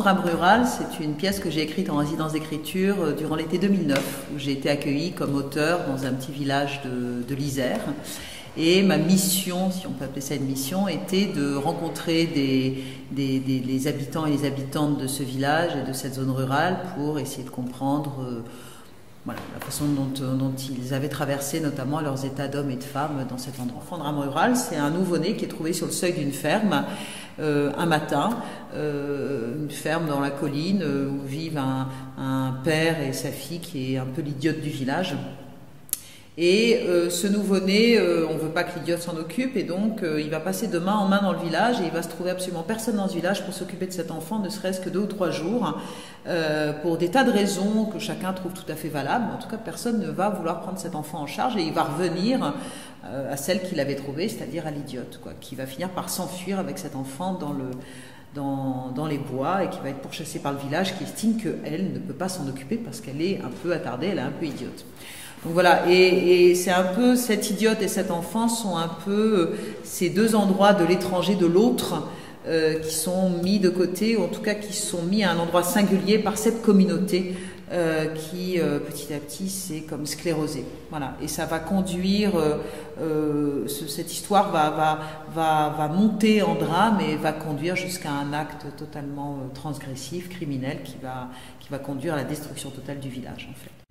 Drame rural, c'est une pièce que j'ai écrite en résidence d'écriture durant l'été 2009, où j'ai été accueillie comme auteur dans un petit village de l'Isère. Et ma mission, si on peut appeler ça une mission, était de rencontrer les habitants et les habitantes de ce village et de cette zone rurale pour essayer de comprendre voilà, la façon dont ils avaient traversé notamment leurs états d'hommes et de femmes dans cet endroit. Enfant Drame rural, c'est un nouveau-né qui est trouvé sur le seuil d'une ferme un matin, une ferme dans la colline où vivent un père et sa fille qui est un peu l'idiote du village. Et ce nouveau-né, on ne veut pas que l'idiote s'en occupe, et donc il va passer de main en main dans le village, et il va se trouver absolument personne dans ce village pour s'occuper de cet enfant, ne serait-ce que 2 ou 3 jours, pour des tas de raisons que chacun trouve tout à fait valables. En tout cas, personne ne va vouloir prendre cet enfant en charge, et il va revenir à celle qu'il avait trouvée, c'est-à-dire à l'idiote, qui va finir par s'enfuir avec cet enfant dans les bois, et qui va être pourchassée par le village, qui estime qu'elle ne peut pas s'en occuper parce qu'elle est un peu attardée, elle est un peu idiote. Donc voilà, et c'est un peu, cette idiote et cet enfant sont un peu ces 2 endroits de l'étranger, de l'autre, qui sont mis de côté, ou en tout cas qui sont mis à un endroit singulier par cette communauté qui, petit à petit, s'est comme sclérosée. Voilà, et ça va conduire, cette histoire va monter en drame et va conduire jusqu'à un acte totalement transgressif, criminel, qui va conduire à la destruction totale du village, en fait.